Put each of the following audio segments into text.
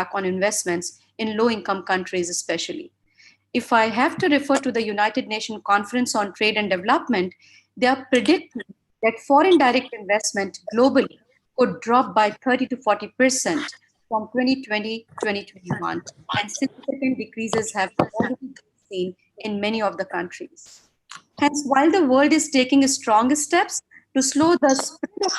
impact on investments in low-income countries especially. If I have to refer to the United Nations Conference on Trade and Development, they are predicting that foreign direct investment globally could drop by 30 to 40% from 2020 to 2021, and significant decreases have already been seen in many of the countries. Hence, while the world is taking strong steps to slow the spread of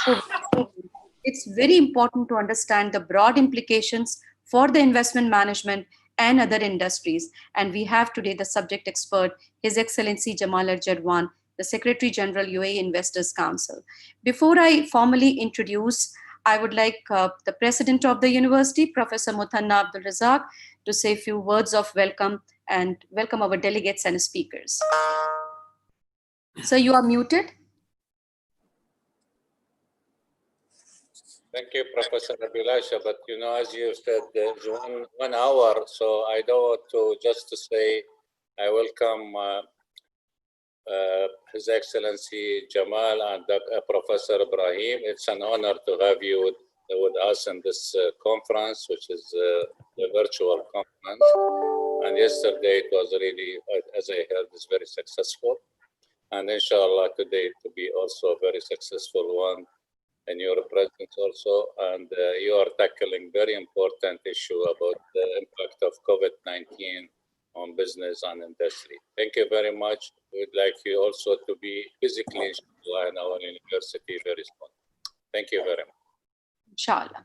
COVID-19, it's very important to understand the broad implications for the investment management and other industries. And we have today the subject expert, His Excellency Jamal Al-Jarwan, the Secretary General, UAE Investors Council. Before I formally introduce, I would like the President of the University, Professor Muthanna Abdul Razak, to say a few words of welcome and welcome our delegates and speakers. So you are muted. Thank you, Professor Abhilasha. But you know, as you said, there's 1 hour, so I don't want to just to say I welcome His Excellency Jamal and Professor Ibrahim. It's an honor to have you with us in this conference, which is the virtual conference. And yesterday it was really, as I heard, is very successful. And inshallah today to be also a very successful one in your presence also. And you are tackling very important issue about the impact of COVID-19 on business and industry. Thank you very much. We'd like you also to be physically in our university very soon. Thank you very much. Inshallah.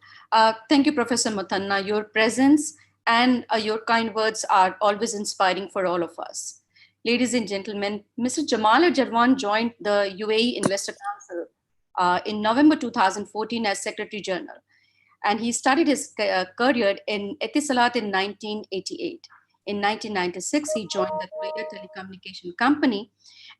Thank you, Professor Muthanna. Your presence and your kind words are always inspiring for all of us. Ladies and gentlemen, Mr. Jamal Al-Jarwan joined the UAE Investor Council in November 2014 as Secretary General. And he started his career in Etisalat in 1988. In 1996, he joined the Uae Telecommunication Company,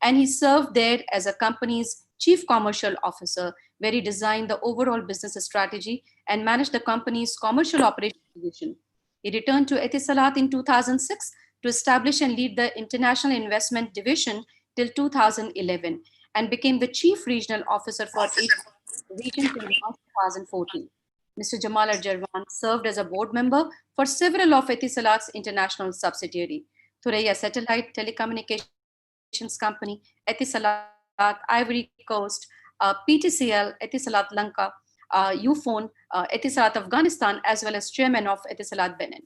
and he served there as a company's Chief Commercial Officer, where he designed the overall business strategy and managed the company's commercial operations division. He returned to Etisalat in 2006 to establish and lead the International Investment Division till 2011, and became the Chief Regional Officer for region till March 2014. Mr. Jamal Al-Jarwan served as a board member for several of Etisalat's international subsidiary, Thuraiya Satellite Telecommunications Company, Etisalat, Ivory Coast, PTCL, Etisalat Lanka, UPhone, Etisalat Afghanistan, as well as chairman of Etisalat Benin.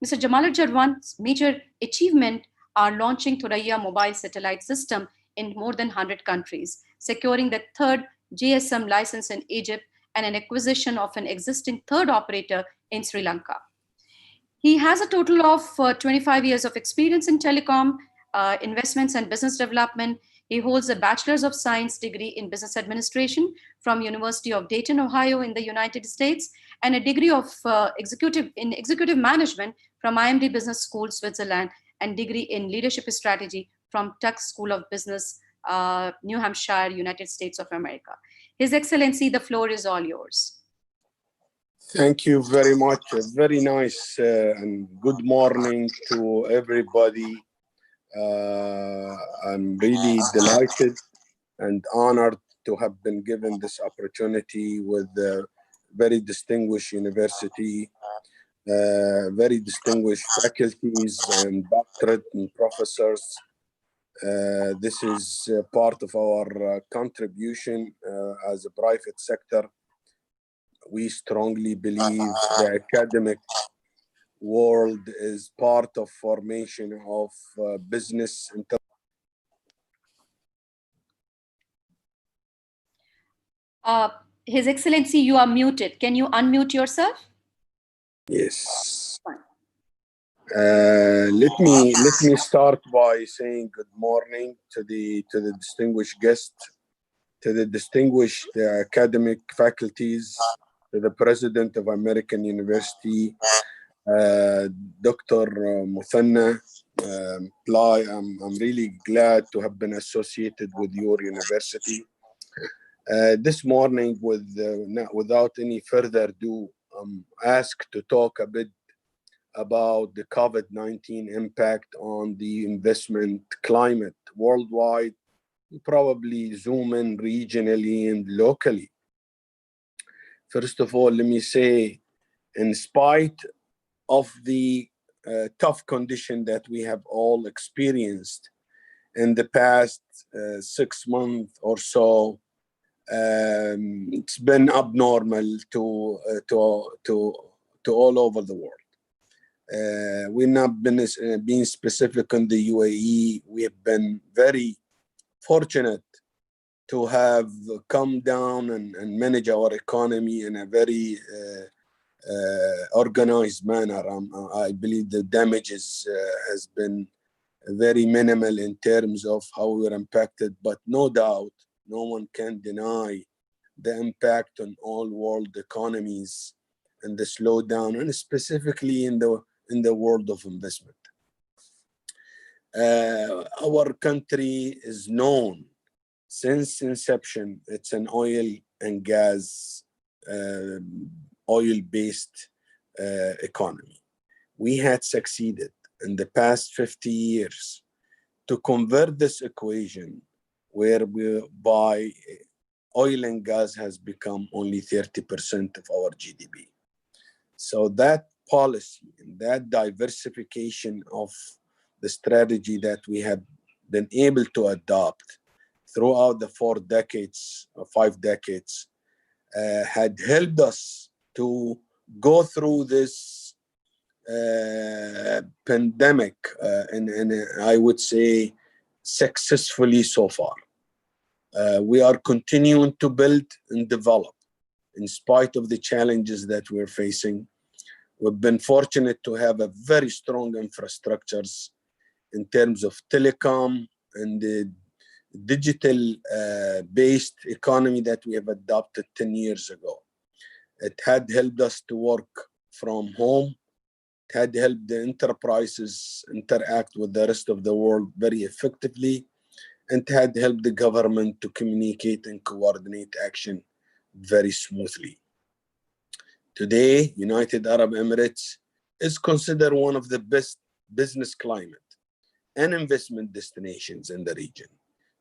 Mr. Jamal Al-Jarwan's major achievement are launching Thuraiya mobile satellite system in more than 100 countries, securing the third GSM license in Egypt, and an acquisition of an existing third operator in Sri Lanka. He has a total of 25 years of experience in telecom, investments and business development. He holds a Bachelor's of Science degree in Business Administration from University of Dayton, Ohio in the United States, and a degree of Executive Management from IMD Business School, Switzerland, and degree in Leadership Strategy from Tufts School of Business, New Hampshire, United States of America. His Excellency, the floor is all yours. Thank you very much. Very nice and good morning to everybody. I'm really delighted and honored to have been given this opportunity with a very distinguished university, very distinguished faculties and doctorate and professors. This is part of our contribution as a private sector. We strongly believe the academic world is part of formation of business. His Excellency, you are muted. Can you unmute yourself? Yes. Let me start by saying good morning to the distinguished guest, to the distinguished academic faculties, to the President of American University, Dr. Muthanna. I'm really glad to have been associated with your university. This morning, without any further ado, I'm asked to talk a bit about the COVID-19 impact on the investment climate worldwide, probably zoom in regionally and locally. First of all, let me say, in spite of the tough condition that we have all experienced in the past 6 months or so. It's been abnormal to all over the world. We've not been being specific on the UAE. We have been very fortunate to have come down and manage our economy in a very organized manner. I believe the damages has been very minimal in terms of how we were impacted, but no doubt, no one can deny the impact on all world economies and the slowdown, and specifically in the world of investment. Our country is known since inception. It's an oil and gas, oil-based economy. We had succeeded in the past 50 years to convert this equation whereby oil and gas has become only 30% of our GDP. So that policy and that diversification of the strategy that we have been able to adopt throughout the 4 decades or 5 decades had helped us to go through this pandemic and I would say successfully so far. We are continuing to build and develop in spite of the challenges that we're facing. We've been fortunate to have a very strong infrastructures in terms of telecom and the digital based economy that we have adopted 10 years ago. It had helped us to work from home. It had helped the enterprises interact with the rest of the world very effectively, and had helped the government to communicate and coordinate action very smoothly. Today, United Arab Emirates is considered one of the best business climate and investment destinations in the region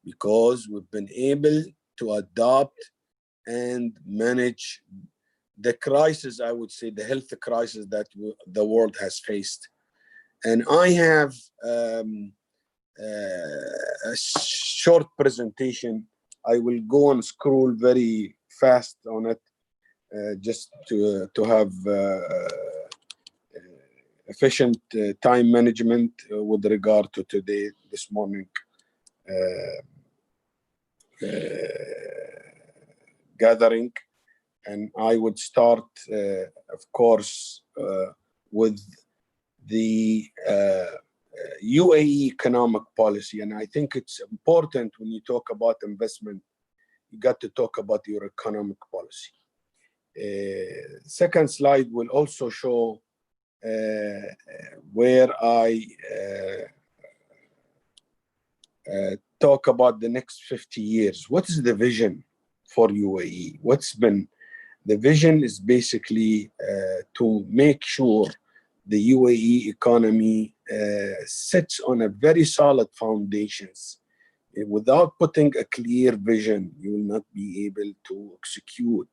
because we've been able to adopt and manage the crisis, I would say, the health crisis that the world has faced. And I have a short presentation. I will go and scroll very fast on it just to have efficient time management with regard to this morning gathering. And I would start, of course, with the UAE Economic Policy. And I think it's important when you talk about investment, you got to talk about your economic policy. Second slide will also show where I talk about the next 50 years. What is the vision for UAE? The vision is basically to make sure the UAE economy sits on a very solid foundations. Without putting a clear vision, you will not be able to execute.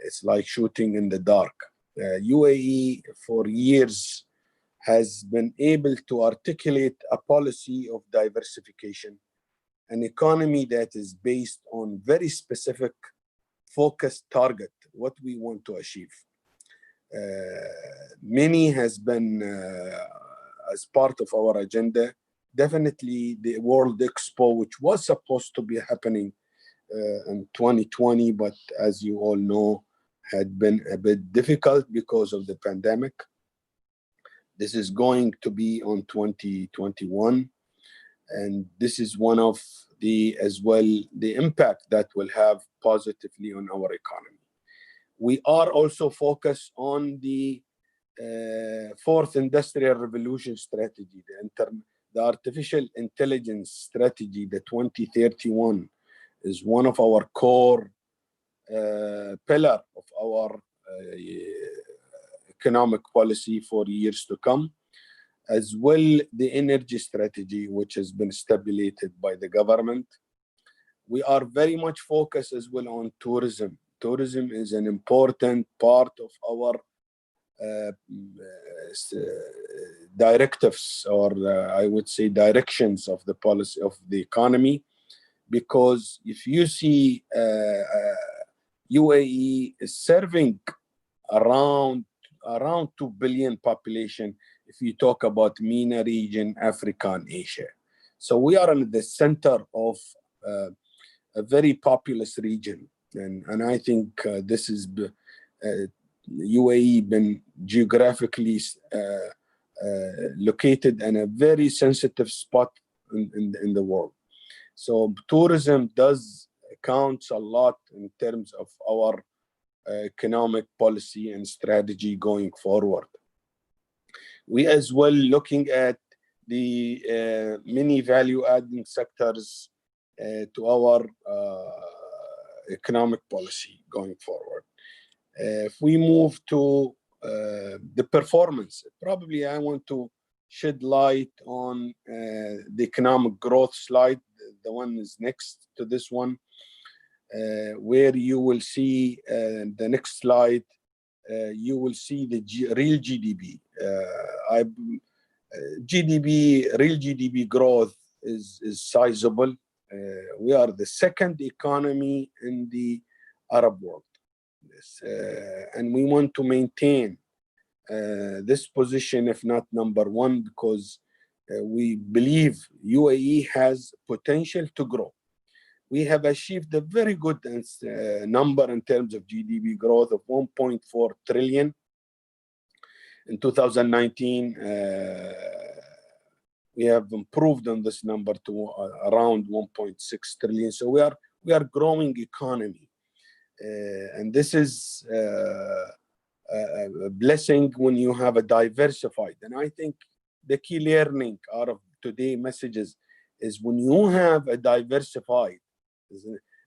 It's like shooting in the dark. UAE for years has been able to articulate a policy of diversification, an economy that is based on very specific focused target, what we want to achieve. Many has been as part of our agenda. Definitely the World Expo, which was supposed to be happening in 2020, but as you all know, had been a bit difficult because of the pandemic. This is going to be on 2021. And this is one of the impact that will have positively on our economy. We are also focused on the fourth industrial revolution strategy, the artificial intelligence strategy, the 2031 is one of our core pillar of our economic policy for years to come, as well the energy strategy, which has been stipulated by the government. We are very much focused as well on tourism. Tourism is an important part of our directives, or I would say directions of the policy of the economy. Because if you see UAE is serving around 2 billion population if you talk about MENA region, Africa and Asia. So we are in the center of a very populous region. And I think this is UAE been geographically located in a very sensitive spot in the world. So tourism does counts a lot in terms of our economic policy and strategy going forward. We as well looking at the many value-adding sectors to our economic policy going forward. If we move to the performance, probably I want to shed light on the economic growth slide. The one is next to this one, where you will see the next slide, you will see the real GDP. Real GDP growth is sizable. We are the second economy in the Arab world. And we want to maintain this position, if not number one, because we believe UAE has potential to grow. We have achieved a very good number in terms of GDP growth of 1.4 trillion. In 2019, we have improved on this number to around 1.6 trillion. So we are growing economy. And this is a blessing when you have a diversified. And I think the key learning out of today's messages is when you have a diversified,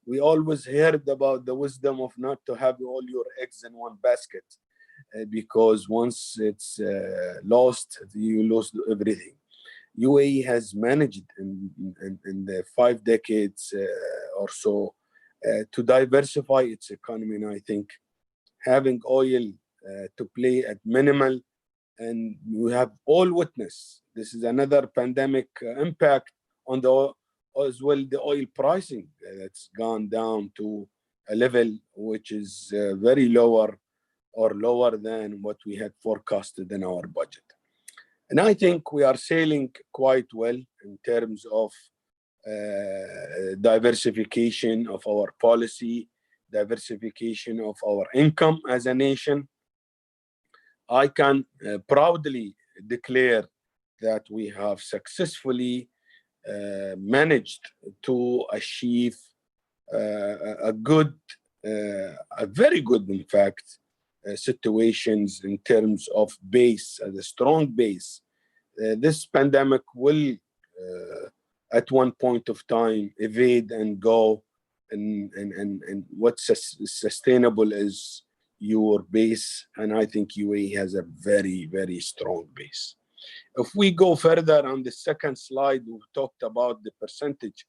we always heard about the wisdom of not to have all your eggs in one basket, because once it's lost, you lose everything. UAE has managed in the 5 decades or so to diversify its economy, and I think having oil to play at minimal, and we have all witnessed this is another pandemic impact on the as well the oil pricing that's gone down to a level which is very lower than what we had forecasted in our budget. And I think we are sailing quite well in terms of diversification of our policy, diversification of our income as a nation. I can proudly declare that we have successfully managed to achieve a very good, in fact, situations in terms of base, as a strong base. This pandemic will, at one point of time, evade and go, and what's sustainable is your base, and I think UAE has a very, very strong base. If we go further on the second slide, we talked about the percentage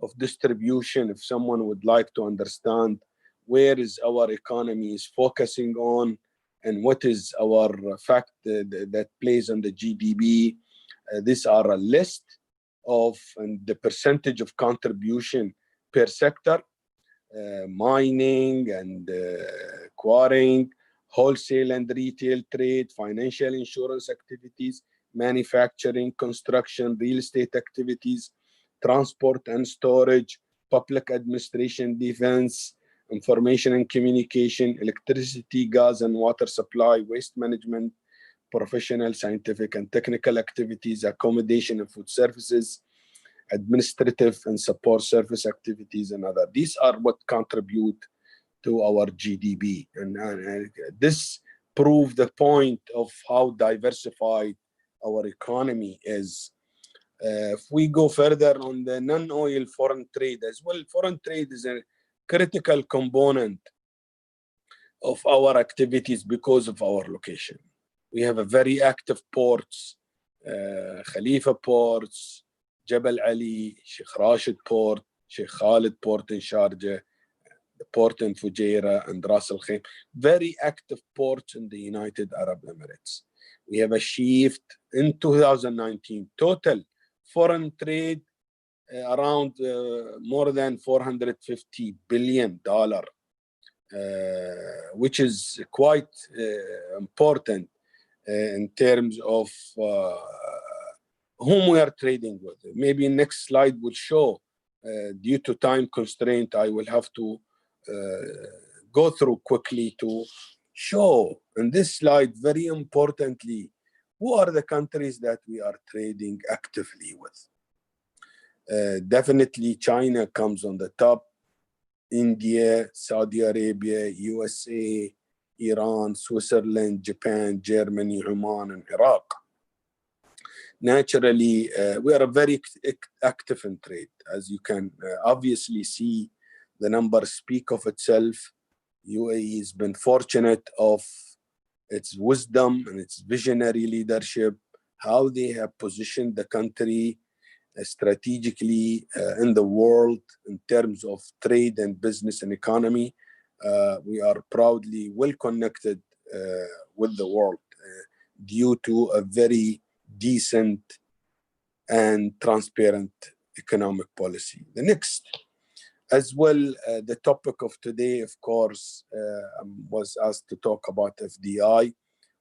of distribution. If someone would like to understand where is our economy is focusing on and what is our fact that plays on the GDP, these are a list of the percentage of contribution per sector, mining and quarrying, wholesale and retail trade, financial insurance activities, manufacturing, construction, real estate activities, transport and storage, public administration, defense, information and communication, electricity, gas and water supply, waste management, professional, scientific and technical activities, accommodation and food services, administrative and support service activities, and other. These are what contribute to our GDP. And this proves the point of how diversified our economy is. If we go further on the non-oil foreign trade as well, foreign trade is a critical component of our activities because of our location. We have a very active ports, Khalifa ports, Jebel Ali, Sheikh Rashid port, Sheikh Khalid port in Sharjah, the port in Fujairah and Ras Al Khaimah, very active ports in the United Arab Emirates. We have achieved in 2019 total foreign trade around more than $450 billion, which is quite important in terms of whom we are trading with. Maybe next slide will show, due to time constraint, I will have to go through quickly to show in this slide, very importantly, who are the countries that we are trading actively with. Definitely China comes on the top, India, Saudi Arabia, USA, Iran, Switzerland, Japan, Germany, Oman, and Iraq. Naturally, we are very active in trade. As you can obviously see, the numbers speak of itself. UAE has been fortunate of its wisdom and its visionary leadership, how they have positioned the country strategically in the world in terms of trade and business and economy. We are proudly well connected with the world due to a very decent and transparent economic policy. The next, as well, the topic of today, of course, was asked to talk about FDI.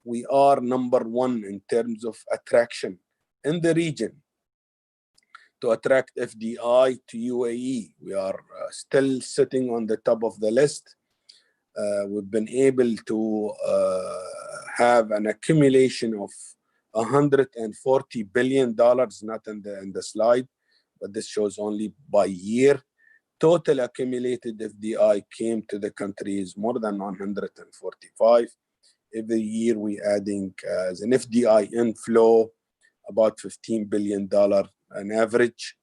We are number one in terms of attraction in the region to attract FDI to UAE. We are still sitting on the top of the list. We've been able to have an accumulation of $140 billion, not in the slide, but this shows only by year. Total accumulated FDI came to the country is more than 145. Every year we adding as an FDI inflow about $15 billion on average.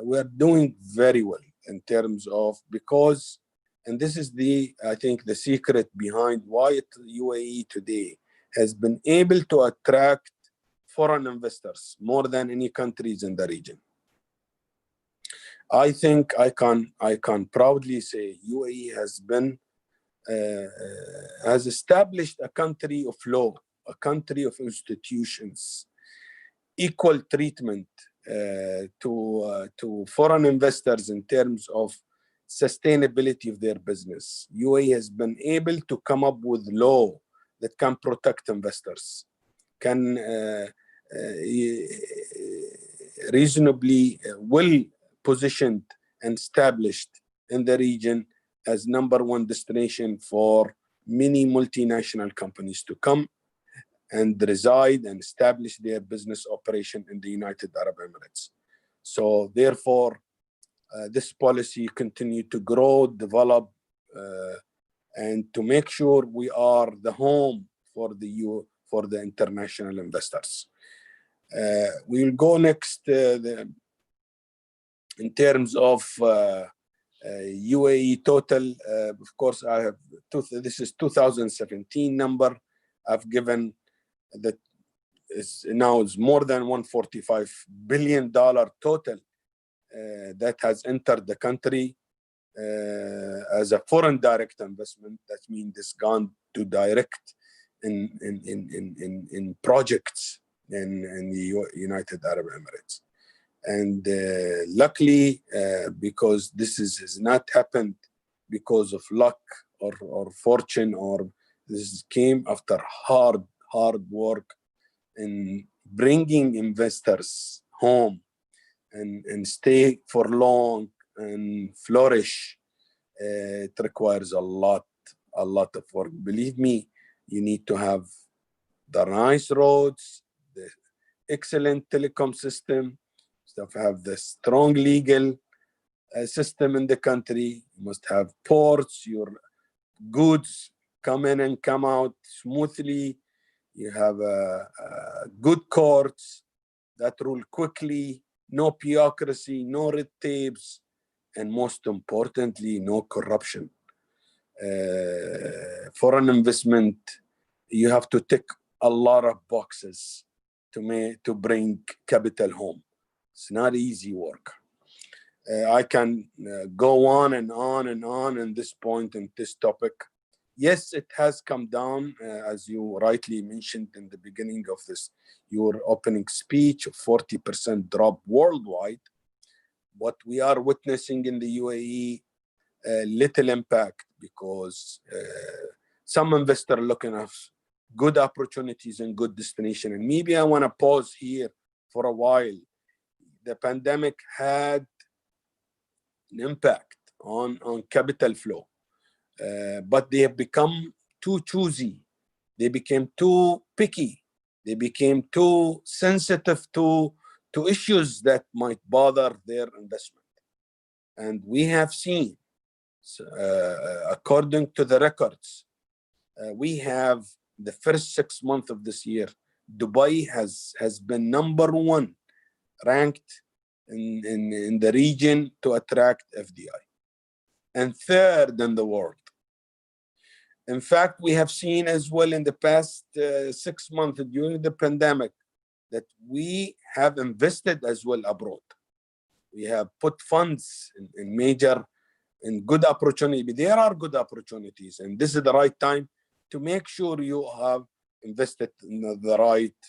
We are doing very well in terms of, because, and this is I think the secret behind why UAE today has been able to attract foreign investors more than any countries in the region. I think I can proudly say UAE has established a country of law, a country of institutions, equal treatment to foreign investors in terms of sustainability of their business. UAE has been able to come up with law that can protect investors, can reasonably well positioned and established in the region as number one destination for many multinational companies to come and reside and establish their business operation in the United Arab Emirates. So therefore, this policy continue to grow, develop, and to make sure we are the home for the international investors. We will go next in terms of UAE total. Of course, I have this is 2017 number. I've given that now it's more than $145 billion total that has entered the country as a foreign direct investment. That means it's gone to direct in projects in the United Arab Emirates. And luckily, because this has not happened because of luck or fortune, or this came after hard work in bringing investors home and stay for long and flourish. It requires a lot of work. Believe me, you need to have the nice roads, the excellent telecom system, you have the strong legal system in the country. You must have ports, your goods come in and come out smoothly. You have good courts that rule quickly, no bureaucracy, no red tapes, and most importantly, no corruption. Foreign investment, you have to tick a lot of boxes to bring capital home. It's not easy work. I can go on and on and on in this point in this topic. Yes, it has come down, as you rightly mentioned in the beginning of your opening speech, 40% drop worldwide. What we are witnessing in the UAE, little impact, because some investors looking at good opportunities and good destination. And maybe I want to pause here for a while. The pandemic had an impact on capital flow. But they have become too choosy. They became too picky. They became too sensitive to issues that might bother their investment. And we have seen, according to the records, we have the first 6 months of this year, Dubai has been #1 ranked in the region to attract FDI, and third in the world. In fact, we have seen as well in the past 6 months during the pandemic that we have invested as well abroad. We have put funds in good opportunity. There are good opportunities, and this is the right time to make sure you have invested in the right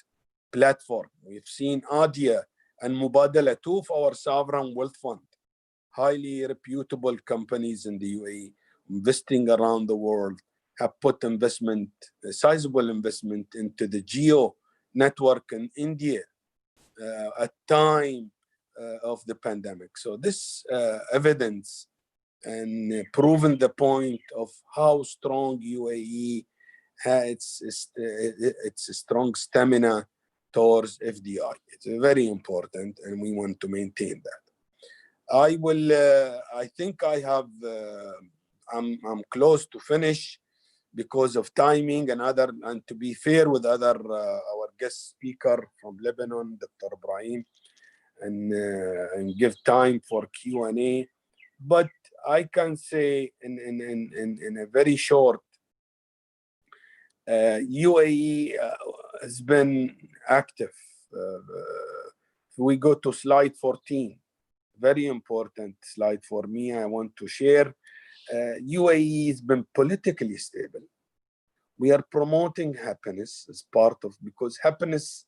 platform. We've seen ADIA and Mubadala, two of our sovereign wealth fund, highly reputable companies in the UAE, investing around the world, have put investment, sizable investment into the Geo network in India at time of the pandemic. So this evidence and proven the point of how strong UAE has its strong stamina towards FDI. It's very important, and we want to maintain that. I think I have, I'm close to finish because of timing and to be fair with our guest speaker from Lebanon, Dr. Ibrahim, and give time for Q&A. But I can say in a very short, UAE has been active. If we go to slide 14, very important slide for me, I want to share. UAE has been politically stable. We are promoting happiness as part of, because happiness,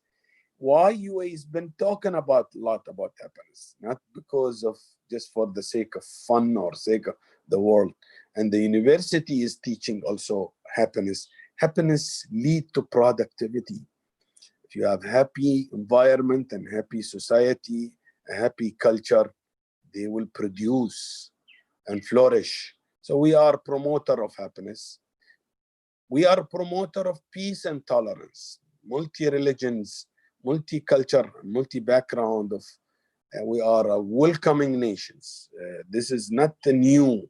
why UAE has been talking a lot about happiness, not because of just for the sake of fun or sake of the world. And the university is teaching also happiness. Happiness leads to productivity. If you have happy environment and happy society, a happy culture, they will produce and flourish. So we are promoter of happiness. We are promoter of peace and tolerance, multi-religions, multi-culture, multi-background of, we are a welcoming nations. This is not new.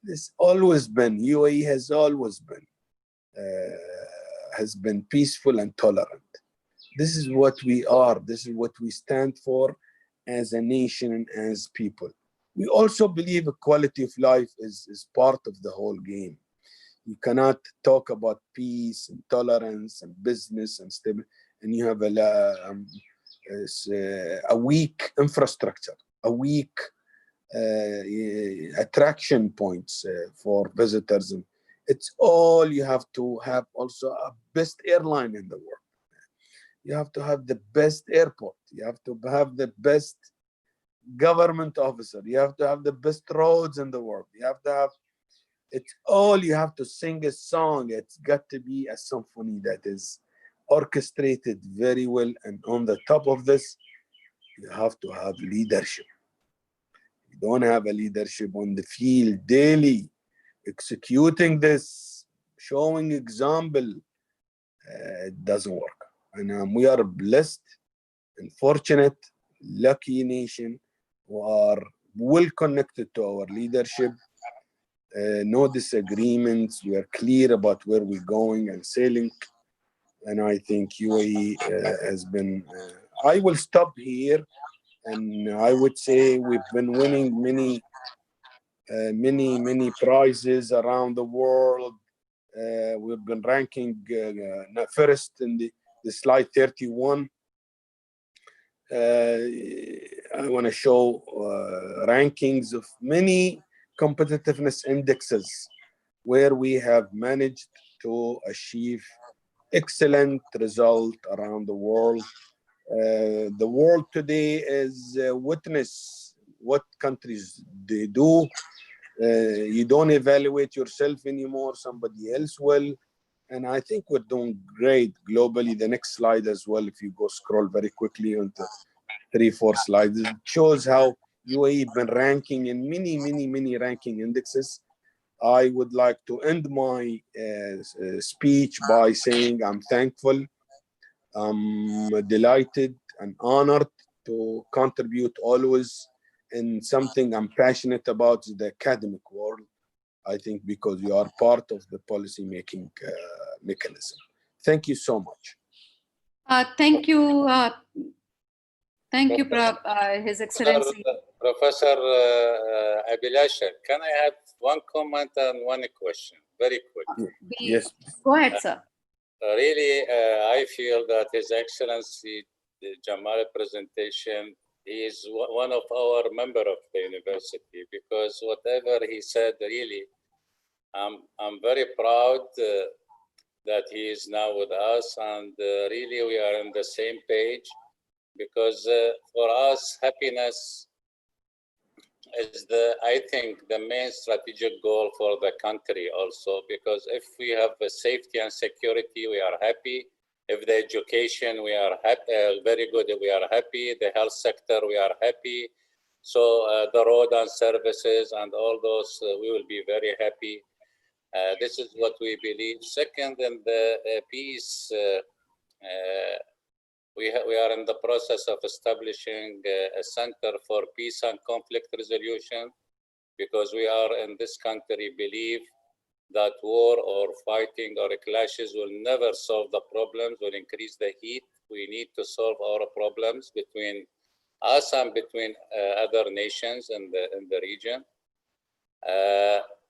This always been, UAE has always been peaceful and tolerant. This is what we are. This is what we stand for as a nation and as people. We also believe quality of life is part of the whole game. You cannot talk about peace and tolerance and business and stability, and you have a weak infrastructure, a weak attraction points for visitors. And it's all, you have to have also a best airline in the world. You have to have the best airport. You have to have the best government officer. You have to have the best roads in the world. You have to have, it's all, you have to sing a song. It's got to be a symphony that is orchestrated very well. And on the top of this, you have to have leadership. You don't have a leadership on the field daily, executing this, showing example, it doesn't work. And we are blessed and fortunate, lucky nation who are well connected to our leadership. No disagreements. We are clear about where we're going and sailing. And I think UAE has been, I will stop here. And I would say we've been winning many prizes around the world. We've been ranking first in the slide 31. want to show rankings of many competitiveness indexes where we have managed to achieve excellent result around the world. The world today is witness what countries they do. You don't evaluate yourself anymore, somebody else will. And I think we're doing great globally. The next slide as well, if you go scroll very quickly onto 3-4 slides, it shows how UAE been ranking in many ranking indexes. I would like to end my speech by saying I'm thankful, I'm delighted and honored to contribute always in something I'm passionate about, the academic world. I think because you are part of the policy making mechanism. Thank you so much. Thank you. Thank you, His Excellency. Professor Abhilasha, can I have one comment and one question? Very quick. Yes. Go ahead, sir. Really, I feel that His Excellency Jamal presentation, he is one of our member of the university, because whatever he said, really, I'm very proud that he is now with us, and really we are on the same page, because for us, happiness is I think, the main strategic goal for the country also, because if we have the safety and security, we are happy. If the education, we are happy, very good, we are happy. The health sector, we are happy. So the road and services and all those, we will be very happy. This is what we believe. Second, in the peace, we are in the process of establishing a center for peace and conflict resolution, because we are in this country believe that war or fighting or clashes will never solve the problems, will increase the heat. We need to solve our problems between us and between other nations in the region.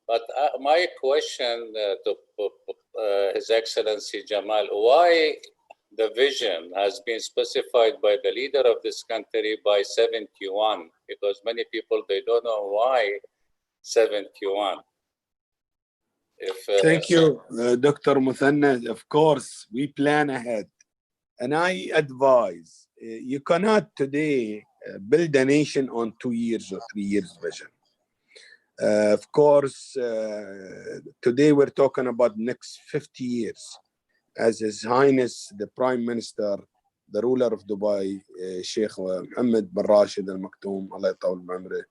But my question to His Excellency Jamal, why the vision has been specified by the leader of this country by 71? Because many people, they don't know why 71. Thank you, Dr. Muthanna. Of course, we plan ahead. And I advise, you cannot today build a nation on 2 years or 3 years vision. Of course, today we're talking about next 50 years. As His Highness, the Prime Minister, the ruler of Dubai, Sheikh Mohammed bin Rashid Al Maktoum, Allah Ta'ala Mamre,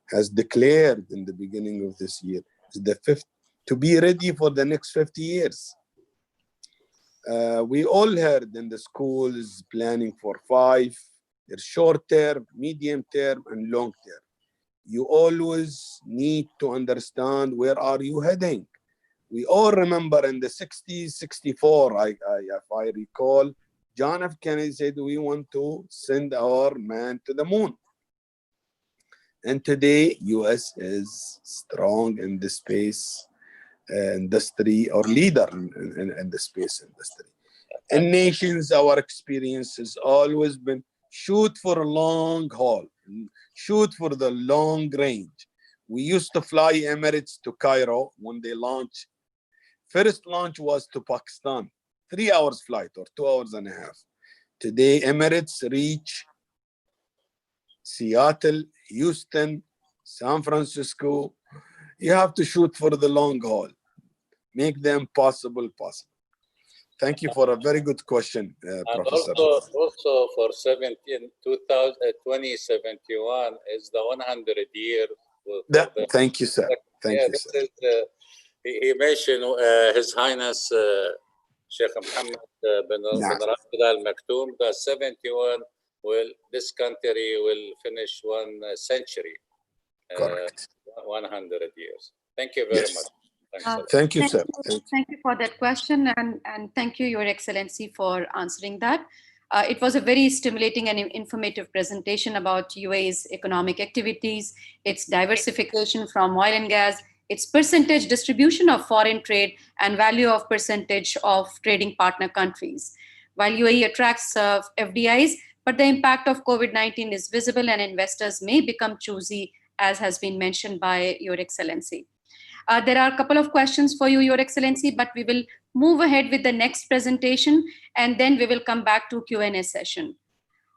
has declared in the beginning of this year, to be ready for the next 50 years. We all heard in the schools planning for 5 years, short term, medium term, and long term. You always need to understand where are you heading. We all remember in the 60s, 64, if I recall, John F. Kennedy said, we want to send our man to the moon. And today, US is strong in the space industry, or leader in the space industry. In nations, our experience has always been shoot for a long haul, shoot for the long range. We used to fly Emirates to Cairo when they launched. First launch was to Pakistan, 3 hours flight or 2 hours and a half. Today, Emirates reach Seattle, Houston, San Francisco. You have to shoot for the long haul. Make them possible. Thank you for a very good question, Professor. Also for 2071 is the 100 year. Thank you, sir. Thank you, sir. He mentioned His Highness Sheikh Mohammed bin Rashid Al Maktoum that 71 this country will finish 1 century. Correct. 100 years. Thank you very much. Thank you, sir. Thank you for that question, and thank you, Your Excellency, for answering that. It was a very stimulating and informative presentation about UAE's economic activities, its diversification from oil and gas, its percentage distribution of foreign trade, and value of percentage of trading partner countries. While UAE attracts FDIs, But the impact of COVID-19 is visible and investors may become choosy, as has been mentioned by Your Excellency. There are a couple of questions for you, Your Excellency, but we will move ahead with the next presentation and then we will come back to Q&A session.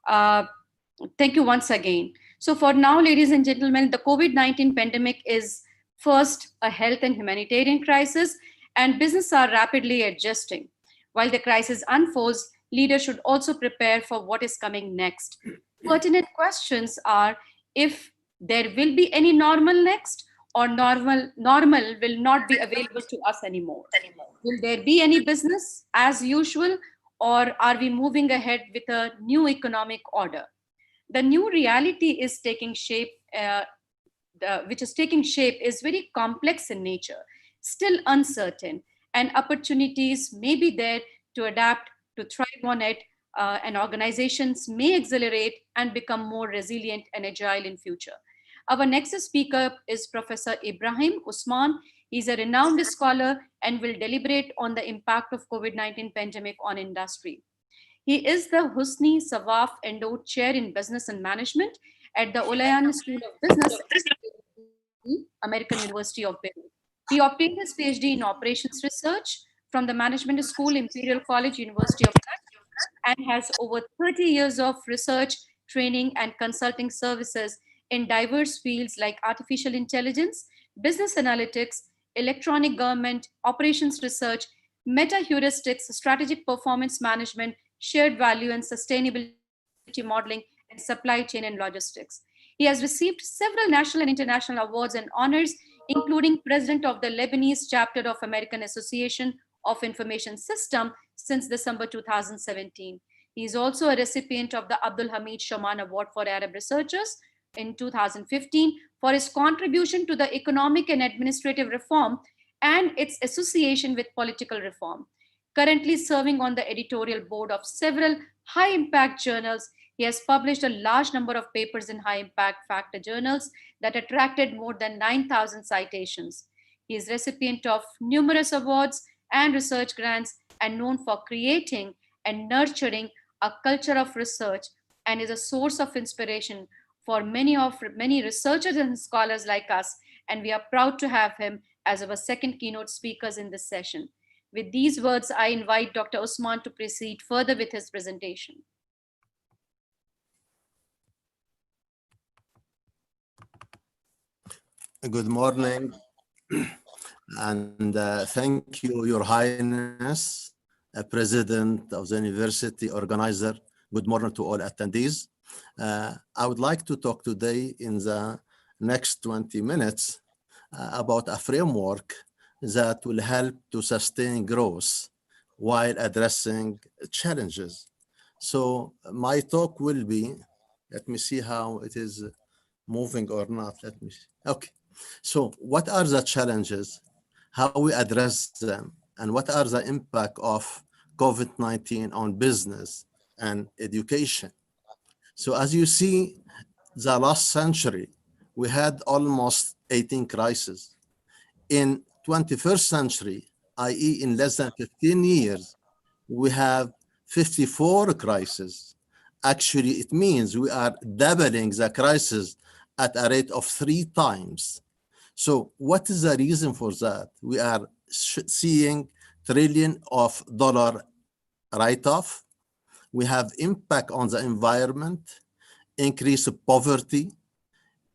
Thank you once again. So for now, ladies and gentlemen, the COVID-19 pandemic is first a health and humanitarian crisis, and businesses are rapidly adjusting. While the crisis unfolds, leaders should also prepare for what is coming next. Pertinent questions are if there will be any normal next, or normal will not be available to us anymore. Will there be any business as usual, or are we moving ahead with a new economic order? The new reality is taking shape, which is taking shape, is very complex in nature, still uncertain, and opportunities may be there to adapt, to thrive on it, and organizations may accelerate and become more resilient and agile in future. Our next speaker is Professor Ibrahim Osman. He's a renowned scholar and will deliberate on the impact of COVID-19 pandemic on industry. He is the Husni Sawaf Endowed Chair in Business and Management at the Uae School of Business at American University of Beirut. He obtained his PhD in Operations Research from the Management School, Imperial College, University of London, and has over 30 years of research, training, and consulting services in diverse fields like artificial intelligence, business analytics, electronic government, operations research, meta-heuristics, strategic performance management, shared value and sustainability modeling, and supply chain and logistics. He has received several national and international awards and honors, including President of the Lebanese chapter of American Association of Information System since December 2017. He is also a recipient of the Abdul Hamid Shaman Award for Arab Researchers in 2015 for his contribution to the economic and administrative reform and its association with political reform. Currently serving on the editorial board of several high-impact journals, he has published a large number of papers in high-impact factor journals that attracted more than 9,000 citations. He is recipient of numerous awards and research grants and known for creating and nurturing a culture of research, and is a source of inspiration for many researchers and scholars like us, and we are proud to have him as our second keynote speakers in this session. With these words, I invite Dr. Osman to proceed further with his presentation. Good morning, and thank you, Your Highness, President of the University, organizer. Good morning to all attendees. I would like to talk today in the next 20 minutes about a framework that will help to sustain growth while addressing challenges. So my talk will be, let me see how it is moving or not. Let me see. Okay. So what are the challenges, how we address them, and what are the impact of COVID-19 on business and education? So as you see, the last century, we had almost 18 crises. In 21st century, i.e. in less than 15 years, we have 54 crises. Actually, it means we are doubling the crisis at a rate of 3 times. So what is the reason for that? We are seeing trillions of dollars write-off. We have impact on the environment, increased poverty,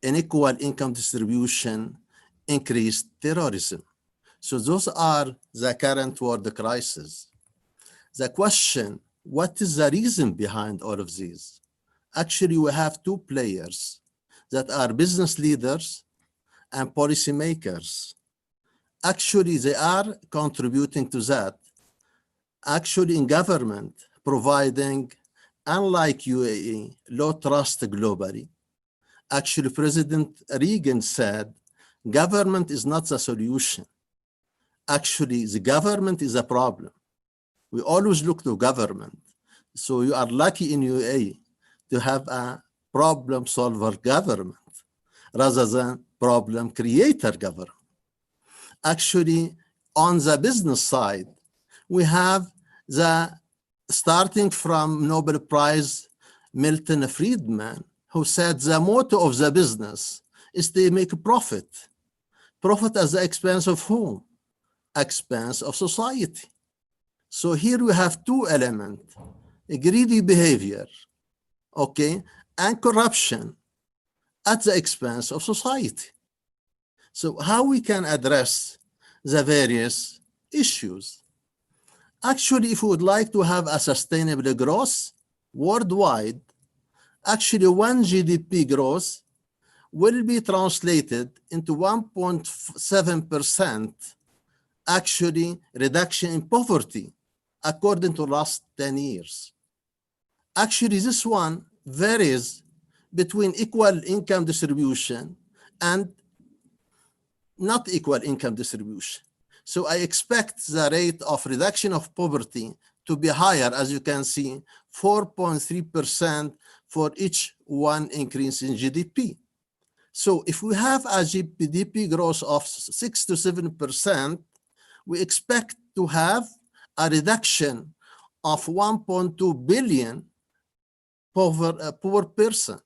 unequal income distribution, increased terrorism. So those are the current world crises. The question, what is the reason behind all of these? Actually, we have 2 players that are business leaders and policymakers. Actually, they are contributing to that. Actually, in government, providing, unlike UAE, low trust globally. Actually, President Reagan said, government is not the solution. Actually, the government is a problem. We always look to government. So you are lucky in UAE to have a problem solver government rather than problem creator government. Actually, on the business side, we have the starting from Nobel Prize Milton Friedman, who said the motto of the business is to make a profit. Profit at the expense of whom? Expense of society. So here we have two elements, a greedy behavior, okay, and corruption at the expense of society. So how we can address the various issues? Actually, if we would like to have a sustainable growth worldwide, actually 1 GDP growth will be translated into 1.7% actually reduction in poverty according to last 10 years. Actually, this one varies between equal income distribution and not equal income distribution. So I expect the rate of reduction of poverty to be higher, as you can see, 4.3% for each one increase in GDP. So if we have a GDP growth of 6 to 7%, we expect to have a reduction of 1.2 billion poor person.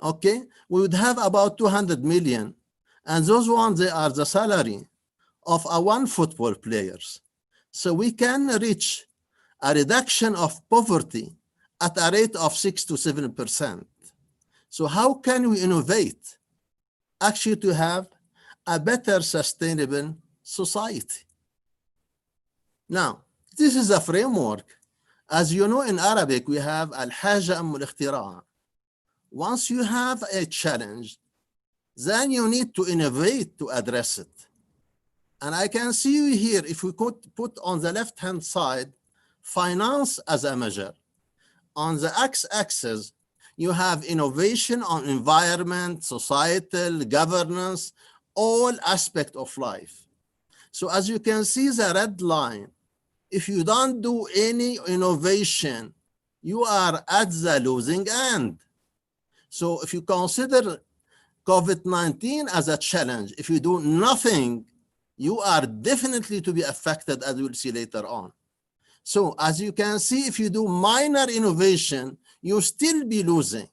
Okay, we would have about 200 million, and those ones, they are the salary of a one football players. So we can reach a reduction of poverty at a rate of 6 to 7%. So how can we innovate actually to have a better sustainable society? Now, this is a framework. As you know, in Arabic, we have al-haja al-ikhtira'. Once you have a challenge, then you need to innovate to address it. And I can see you here, if we could put on the left-hand side, finance as a measure. On the x-axis, you have innovation on environment, societal, governance, all aspects of life. So as you can see the red line, if you don't do any innovation, you are at the losing end. So if you consider COVID-19 as a challenge, if you do nothing, you are definitely to be affected, as we'll see later on. So as you can see, if you do minor innovation, you'll still be losing.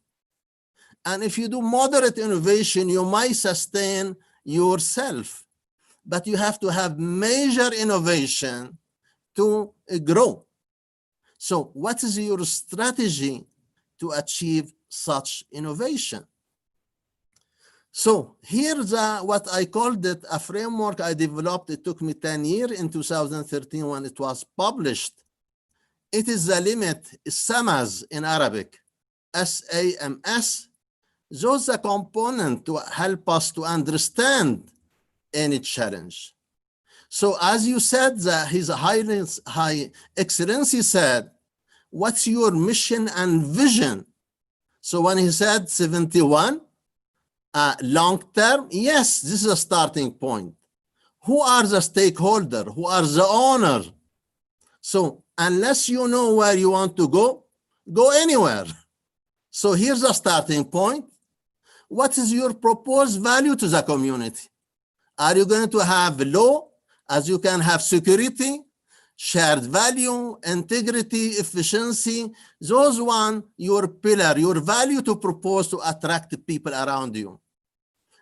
And if you do moderate innovation, you might sustain yourself. But you have to have major innovation to grow. So what is your strategy to achieve such innovation? So here's what I called it a framework I developed. It took me 10 years in 2013 when it was published. It is the limit, SAMS in Arabic, SAMS. Those are components to help us to understand any challenge. So as you said, His High Excellency said, what's your mission and vision? So when he said 71, long term, yes, this is a starting point. Who are the stakeholders? Who are the owner? So unless you know where you want to go anywhere. So here's a starting point. What is your proposed value to the community? Are you going to have law, as you can have security, shared value, integrity, efficiency? Those one, your pillar, your value to propose to attract the people around you.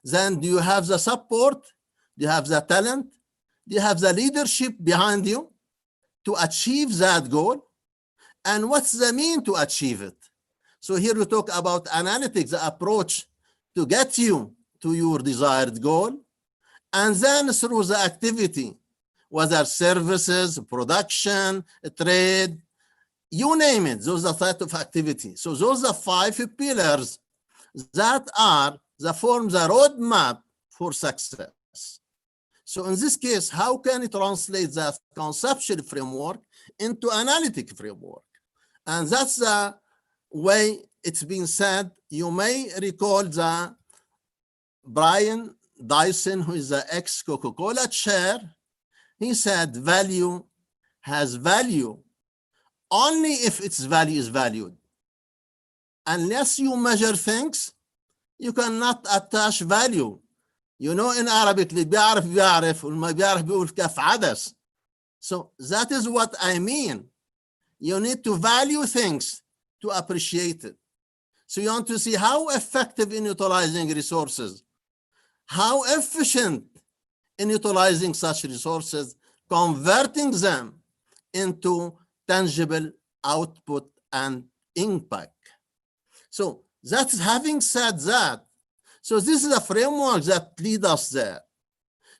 Then do you have the support? Do you have the talent? Do you have the leadership behind you to achieve that goal? And what's the mean to achieve it? So here we talk about analytics, the approach to get you to your desired goal. And then through the activity, whether services, production, trade, you name it, those are type of activity. So those are 5 pillars that are the form the roadmap for success. So in this case, how can you translate that conceptual framework into analytic framework? And that's the way it's been said. You may recall the Brian Dyson, who is the ex-Coca-Cola chair. He said value has value only if its value is valued. Unless you measure things, you cannot attach value. You know, in Arabic, اللي بيعرف بيعرف والما بيعرف بيقول كف عدس. So that is what I mean. You need to value things to appreciate it. So you want to see how effective in utilizing resources, how efficient in utilizing such resources, converting them into tangible output and impact. So that's having said that. So this is a framework that leads us there.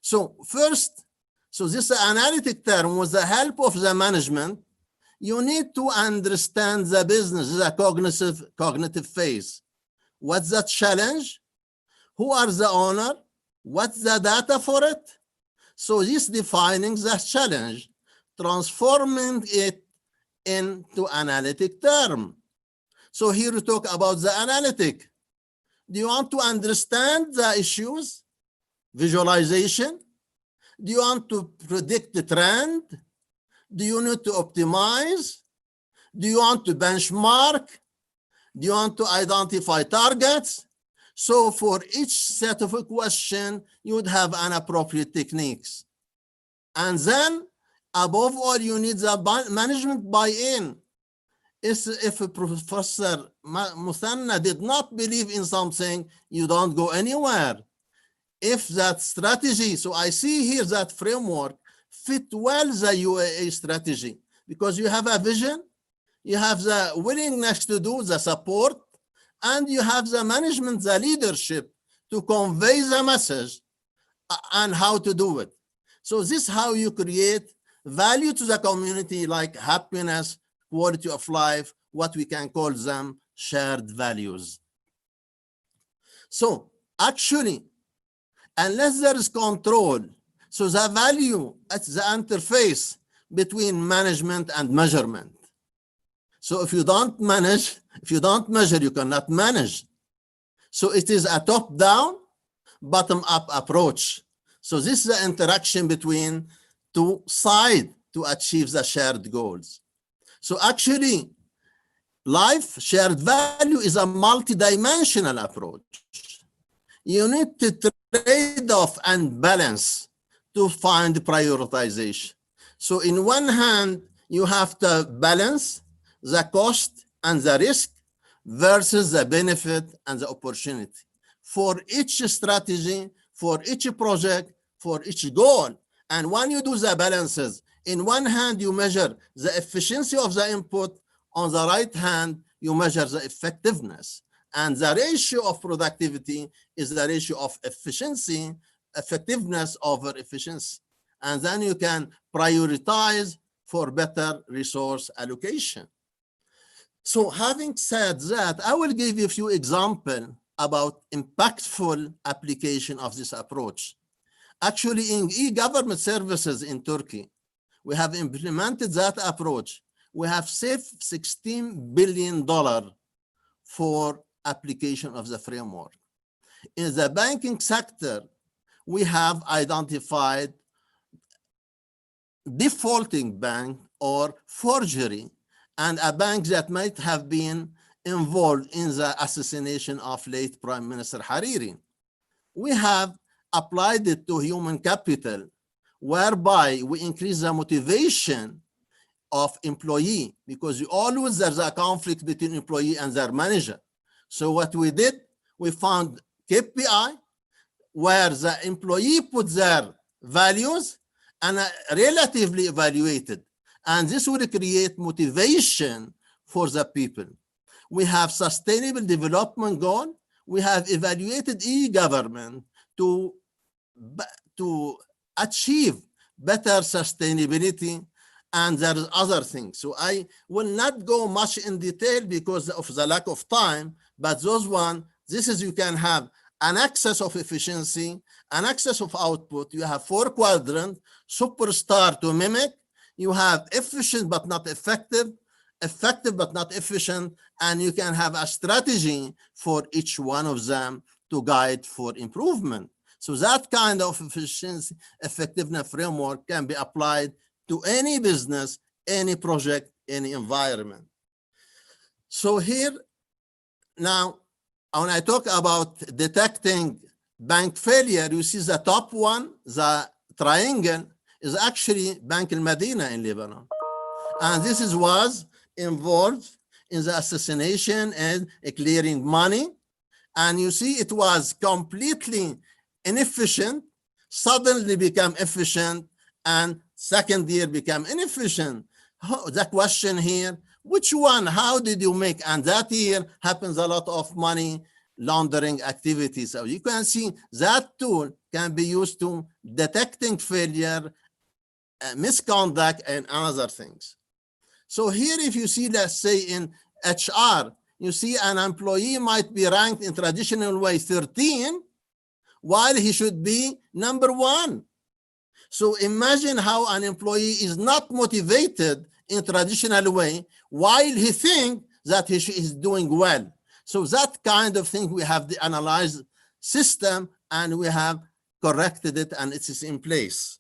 So first, so this analytic term, with the help of the management, you need to understand the business, the cognitive phase. What's the challenge? Who are the owner? What's the data for it? So this defining the challenge, transforming it into analytic term. So here we talk about the analytic. Do you want to understand the issues? Visualization? Do you want to predict the trend? Do you need to optimize? Do you want to benchmark? Do you want to identify targets? So for each set of a question, you would have an appropriate techniques. And then above all, you need the management buy-in. If Professor Muthanna did not believe in something, you don't go anywhere. If that strategy, so I see here that framework fit well the UAE strategy, because you have a vision, you have the willingness to do the support, and you have the management, the leadership to convey the message and how to do it. So this is how you create value to the community, like happiness, quality of life, what we can call them shared values. So actually, unless there is control, so the value at the interface between management and measurement. So if you don't manage, if you don't measure, you cannot manage. So it is a top-down, bottom-up approach. So this is the interaction between two sides to achieve the shared goals. So actually, life shared value is a multidimensional approach. You need to trade off and balance to find prioritization. So in one hand, you have to balance the cost and the risk versus the benefit and the opportunity for each strategy, for each project, for each goal. And when you do the balances, in one hand, you measure the efficiency of the input. On the right hand, you measure the effectiveness. And the ratio of productivity is the ratio of efficiency, effectiveness over efficiency. And then you can prioritize for better resource allocation. So having said that, I will give you a few examples about impactful application of this approach. Actually, in e-government services in Turkey, we have implemented that approach. We have saved $16 billion for application of the framework. In the banking sector, we have identified defaulting bank or forgery, and a bank that might have been involved in the assassination of late Prime Minister Hariri. We have applied it to human capital, whereby we increase the motivation of employee, because always there's a conflict between employee and their manager. So what we did, we found KPI where the employee put their values and relatively evaluated. And this will create motivation for the people. We have sustainable development goal. We have evaluated e-government to achieve better sustainability, and there is other things. So I will not go much in detail because of the lack of time, but those one, this is, you can have an excess of efficiency, an excess of output. You have 4 quadrants, superstar to mimic. You have efficient but not effective, effective but not efficient, and you can have a strategy for each one of them to guide for improvement. So that kind of efficiency, effectiveness framework can be applied to any business, any project, any environment. So here, now, when I talk about detecting bank failure, you see the top one, the triangle, is actually Bank al-Madina in Lebanon. And this was involved in the assassination and clearing money. And you see it was completely inefficient, suddenly become efficient, and second year become inefficient. The question here, which one, how did you make? And that year happens a lot of money laundering activities. So you can see that tool can be used to detecting failure, misconduct, and other things. So here, if you see, let's say in HR, you see an employee might be ranked in traditional way 13, while he should be number 1. So imagine how an employee is not motivated in traditional way, while he thinks that he is doing well. So that kind of thing, we have the analyzed system and we have corrected it and it is in place.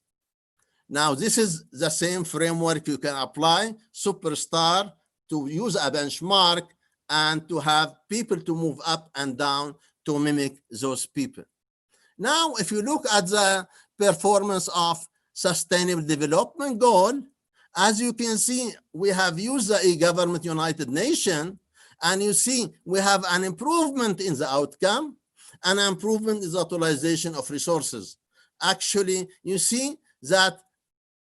Now, this is the same framework you can apply, Superstar, to use a benchmark and to have people to move up and down to mimic those people. Now, if you look at the performance of Sustainable Development Goal, as you can see, we have used the e-government United Nations, and you see we have an improvement in the outcome, an improvement in the utilization of resources. Actually, you see that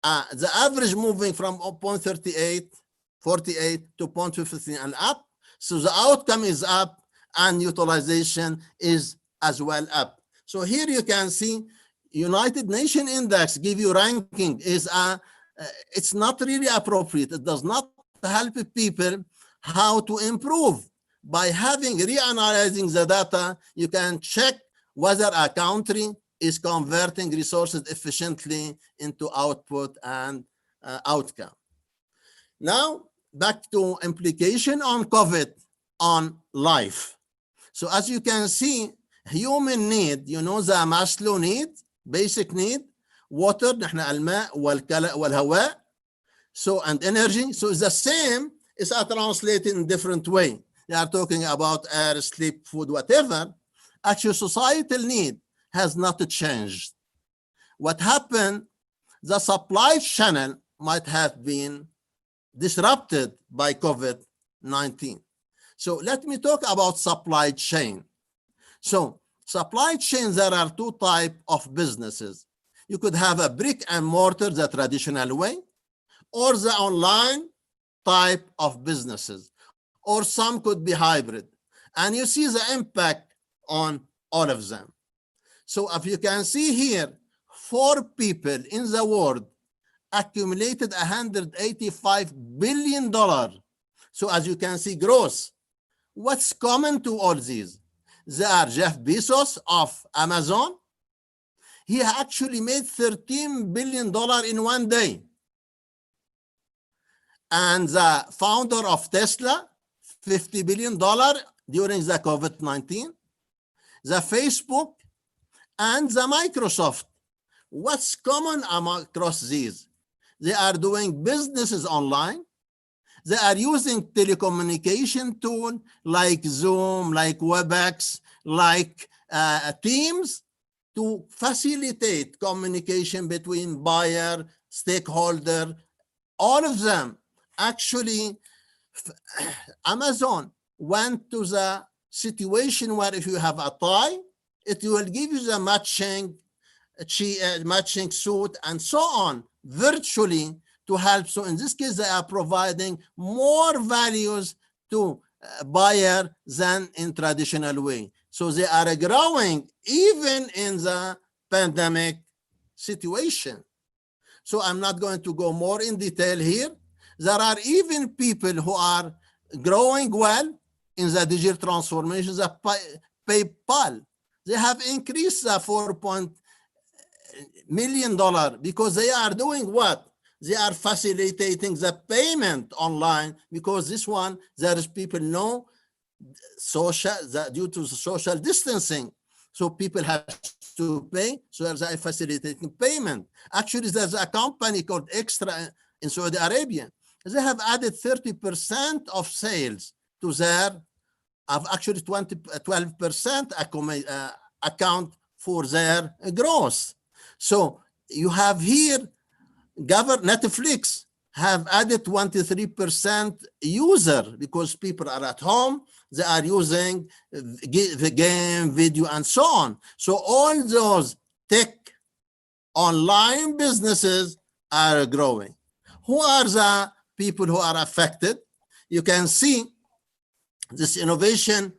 the average moving from 0.48 to 0.15 and up. So the outcome is up and utilization is as well up. So here you can see United Nations Index give you ranking is it's not really appropriate. It does not help people how to improve. By having reanalyzing the data, you can check whether a country is converting resources efficiently into output and outcome. Now, back to implication on COVID on life. So as you can see, human need, you know, the Maslow need, basic need, water, نحن الماء والهواء, so and energy. So it's the same, it's translated in different way. They are talking about air, sleep, food, whatever. Actually, societal need has not changed. What happened, the supply channel might have been disrupted by COVID-19. So let me talk about supply chain. So supply chain, there are two types of businesses. You could have a brick and mortar, the traditional way, or the online type of businesses, or some could be hybrid. And you see the impact on all of them. So if you can see here, 4 people in the world accumulated $185 billion. So as you can see, gross. What's common to all these? They are Jeff Bezos of Amazon. He actually made $13 billion in one day. And the founder of Tesla, $50 billion during the COVID-19. The Facebook and the Microsoft. What's common across these? They are doing businesses online. They are using telecommunication tools like Zoom, like WebEx, like Teams to facilitate communication between buyer, stakeholder, all of them. Actually, Amazon went to the situation where if you have a tie, it will give you the matching suit and so on, virtually to help. So in this case, they are providing more values to buyer than in traditional way. So they are growing even in the pandemic situation. So I'm not going to go more in detail here. There are even people who are growing well in the digital transformation. The PayPal, they have increased the $4 million because they are doing what? They are facilitating the payment online, because this one, there is people know due to social distancing. So people have to pay, so they are facilitating payment. Actually, there's a company called Extra in Saudi Arabia. They have added 30% of sales to their, actually 12% account for their growth. So you have here Netflix have added 23% user because people are at home, they are using the game, video, and so on. So all those tech online businesses are growing. Who are the people who are affected? You can see this innovation.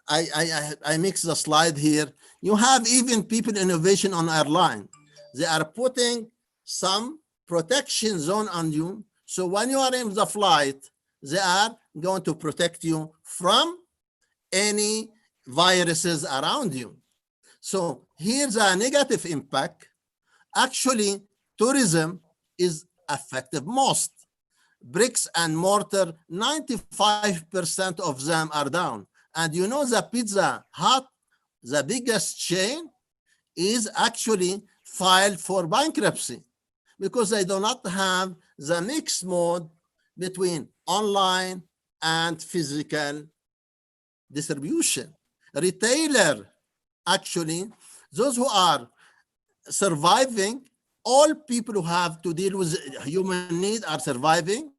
I mix the slide here. You have even people innovation on airline. They are putting some protection zone on you. So when you are in the flight, they are going to protect you from any viruses around you. So here's a negative impact. Actually, tourism is affected most. Bricks and mortar, 95% of them are down. And you know the Pizza Hut, the biggest chain, is actually filed for bankruptcy because they do not have the mixed mode between online and physical distribution. Retailer, actually, those who are surviving, all people who have to deal with human need are surviving,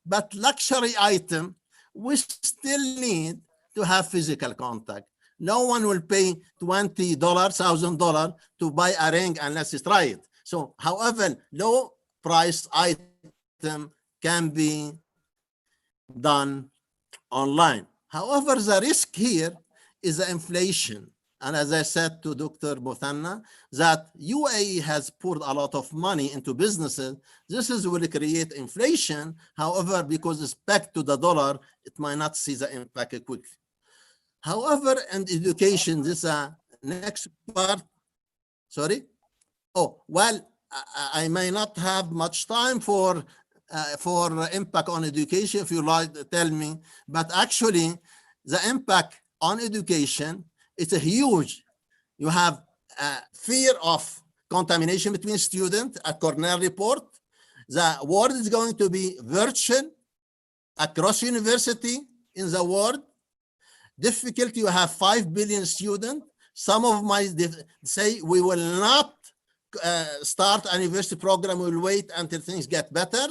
but luxury item, we still need to have physical contact. No one will pay $20, $1,000 to buy a ring unless you try it. So, however, low price item can be done online. However, the risk here is the inflation. And as I said to Dr. Muthanna, that UAE has poured a lot of money into businesses. This is will create inflation. However, because it's pegged to the dollar, it might not see the impact quickly. However, in education, this next part, sorry. Oh, well, I may not have much time for impact on education, if you like, tell me. But actually, the impact on education is a huge. You have fear of contamination between students, a Cornell report. The world is going to be virtual across university in the world. Difficulty, you have 5 billion students. Some of my say we will not start a university program, we'll wait until things get better.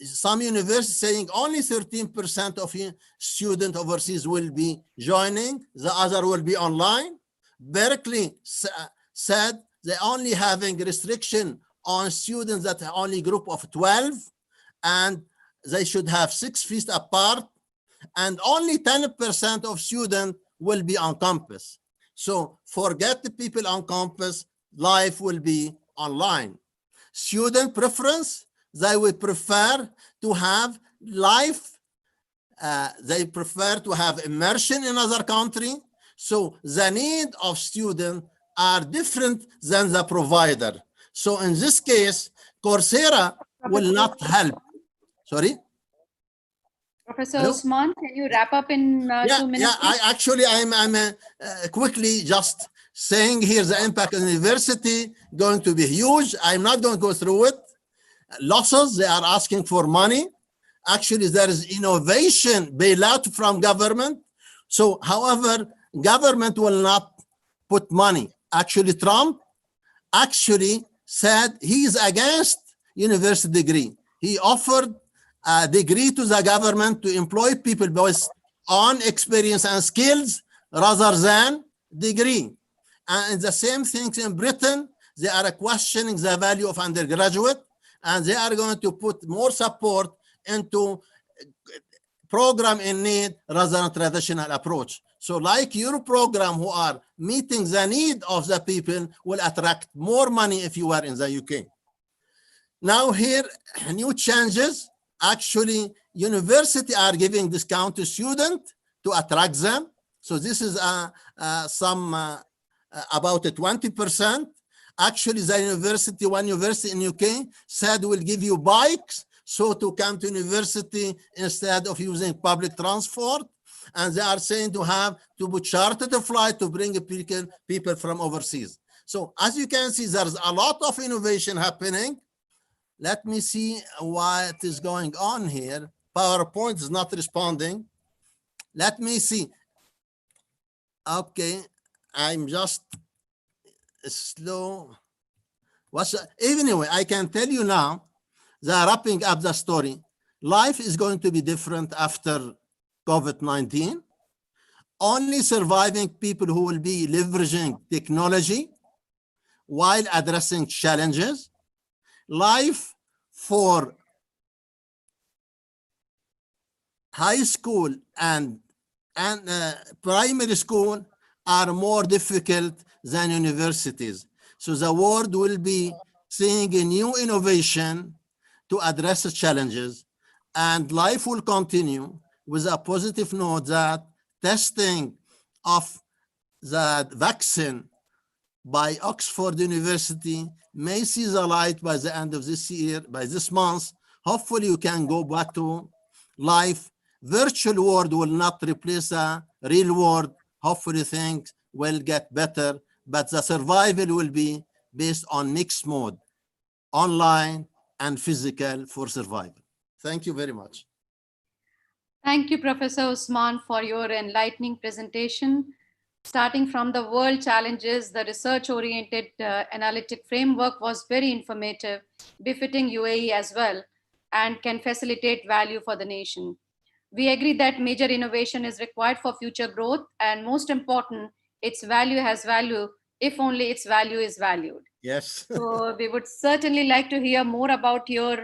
Some universities saying only 13% of students overseas will be joining, the other will be online. Berkeley said they're only having restriction on students that are only group of 12, and they should have 6 feet apart, and only 10% of students will be on campus. So forget the people on campus, life will be online. Student preference, they would prefer to have life, they prefer to have immersion in another country. So the need of students are different than the provider. So in this case, Coursera will not help. Sorry? Professor Hello? Osman, can you wrap up in 2 minutes? I'm quickly just saying here the impact on the university going to be huge. I'm not going to go through it. Losses, they are asking for money. Actually, there is innovation bailout from government. So, however, government will not put money. Actually, Trump actually said he is against university degree. He offered a degree to the government to employ people based on experience and skills rather than degree. And the same things in Britain, they are questioning the value of undergraduate, and they are going to put more support into program in need rather than traditional approach. So like your program who are meeting the need of the people will attract more money if you are in the UK. Now here, new changes. Actually, university are giving discount to students to attract them. So this is about 20%. Actually, the university, one university in UK said will give you bikes, so to come to university instead of using public transport. And they are saying to have to put chartered flight to bring people from overseas. So as you can see, there's a lot of innovation happening. Let me see what is going on here. PowerPoint is not responding. Let me see. Okay, I'm just slow. Anyway, I can tell you now wrapping up the story, life is going to be different after COVID-19. Only surviving people who will be leveraging technology while addressing challenges. Life for high school and primary school are more difficult than universities. So the world will be seeing a new innovation to address the challenges, and life will continue with a positive note that testing of the vaccine by Oxford University may see the light by the end of this year, by this month. Hopefully you can go back to life. Virtual world will not replace a real world. Hopefully things will get better, but the survival will be based on mixed mode, online and physical for survival. Thank you very much. Thank you, Professor Osman, for your enlightening presentation. Starting from the world challenges, the research-oriented analytic framework was very informative, befitting UAE as well, and can facilitate value for the nation. We agree that major innovation is required for future growth, and most important, its value has value if only its value is valued. Yes. So we would certainly like to hear more about your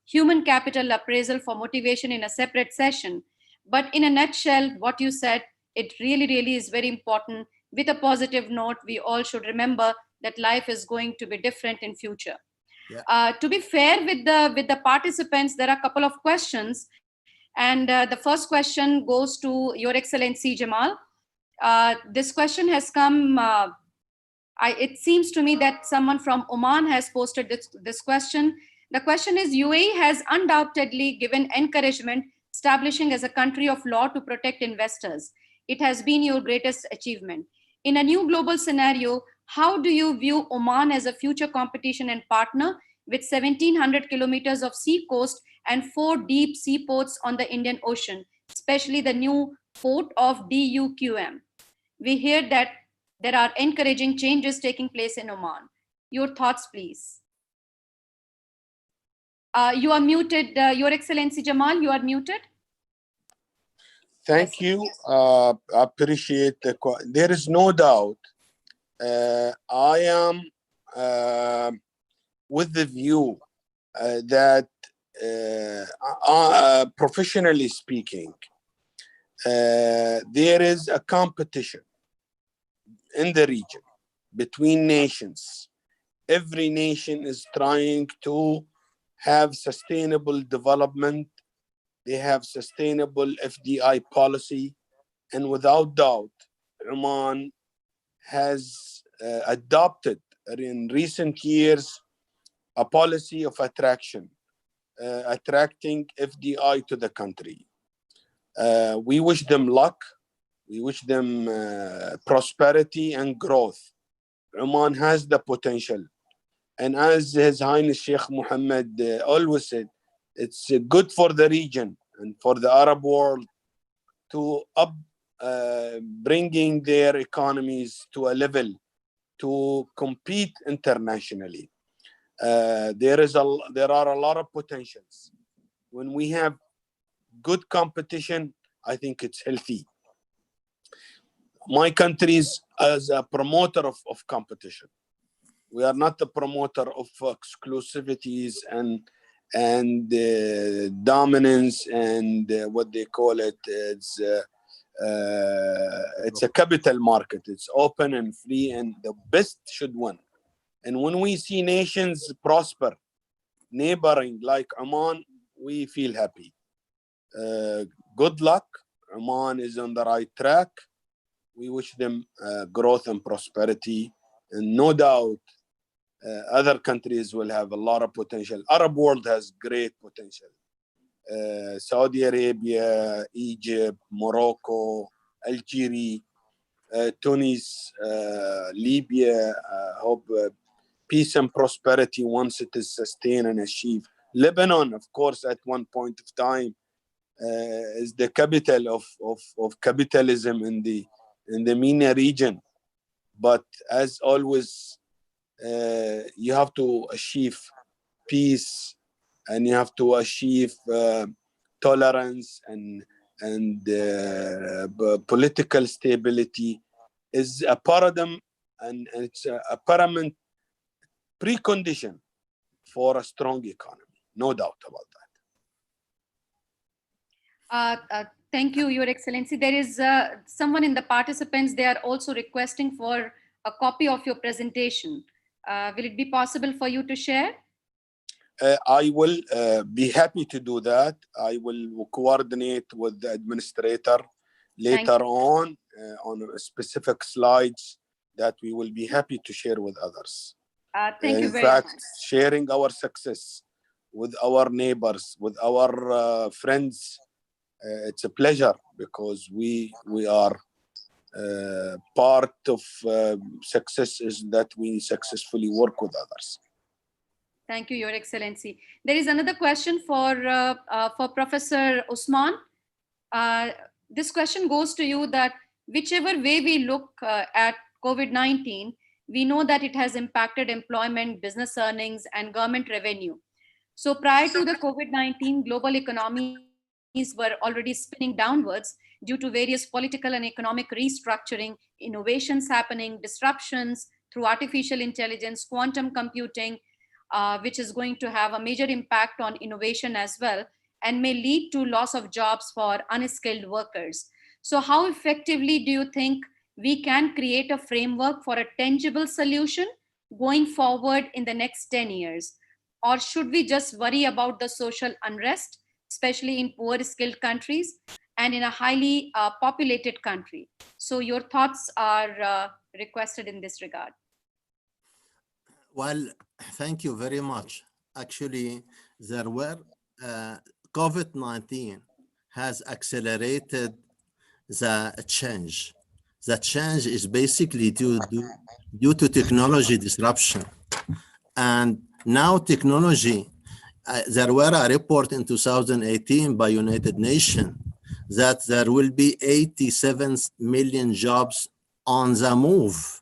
human capital appraisal for motivation in a separate session. But in a nutshell, what you said, it really, really is very important. With a positive note, we all should remember that life is going to be different in future. Yeah. To be fair with the participants, there are a couple of questions. And the first question goes to Your Excellency Jamal. This question has come, it seems to me that someone from Oman has posted this question. The question is, UAE has undoubtedly given encouragement establishing as a country of law to protect investors. It has been your greatest achievement. In a new global scenario, how do you view Oman as a future competition and partner with 1,700 kilometers of sea coast and 4 deep seaports on the Indian Ocean, especially the new port of DUQM? We hear that there are encouraging changes taking place in Oman. Your thoughts, please. You are muted, Your Excellency Jamal, you are muted. Thank you. I appreciate the question. There is no doubt. I am with the view that professionally speaking, there is a competition in the region between nations. Every nation is trying to have sustainable development. They have sustainable FDI policy. And without doubt, Oman has adopted in recent years a policy of attraction, attracting FDI to the country. We wish them luck. We wish them prosperity and growth. Oman has the potential. And as His Highness Sheikh Mohammed always said, it's good for the region and for the Arab world to bringing their economies to a level to compete internationally. There are a lot of potentials. When we have good competition, I think it's healthy. My country is as a promoter of competition. We are not a promoter of exclusivities and dominance and what they call it. It's a capital market. It's open and free, and the best should win. And when we see nations prosper, neighboring like Oman, we feel happy. Good luck. Oman is on the right track. We wish them growth and prosperity. And no doubt, other countries will have a lot of potential. Arab world has great potential. Saudi Arabia, Egypt, Morocco, Algeria, Tunis, Libya, hope peace and prosperity once it is sustained and achieved. Lebanon, of course, at one point of time, is the capital of capitalism in the MENA region. But as always, you have to achieve peace and you have to achieve tolerance and political stability is a paradigm, and it's a paramount precondition for a strong economy, no doubt about that. Thank you, Your Excellency. There is someone in the participants, they are also requesting for a copy of your presentation. Will it be possible for you to share? I will be happy to do that. I will coordinate with the administrator later on specific slides that we will be happy to share with others. Thank you very much. In fact, much. sharing our success with our neighbors, with our friends, it's a pleasure, because we are part of success is that we successfully work with others. Thank you, Your Excellency. There is another question for Professor Osman. This question goes to you that whichever way we look at COVID-19, we know that it has impacted employment, business earnings, and government revenue. So prior to the COVID-19, global economies were already spinning downwards due to various political and economic restructuring, innovations happening, disruptions through artificial intelligence, quantum computing, which is going to have a major impact on innovation as well, and may lead to loss of jobs for unskilled workers. So how effectively do you think we can create a framework for a tangible solution going forward in the next 10 years? Or should we just worry about the social unrest, especially in poor skilled countries and in a highly populated country? So your thoughts are requested in this regard. Well, thank you very much. Actually, there were COVID-19 has accelerated the change. The change is basically due to technology disruption. And now technology, there were a report in 2018 by United Nations that there will be 87 million jobs on the move.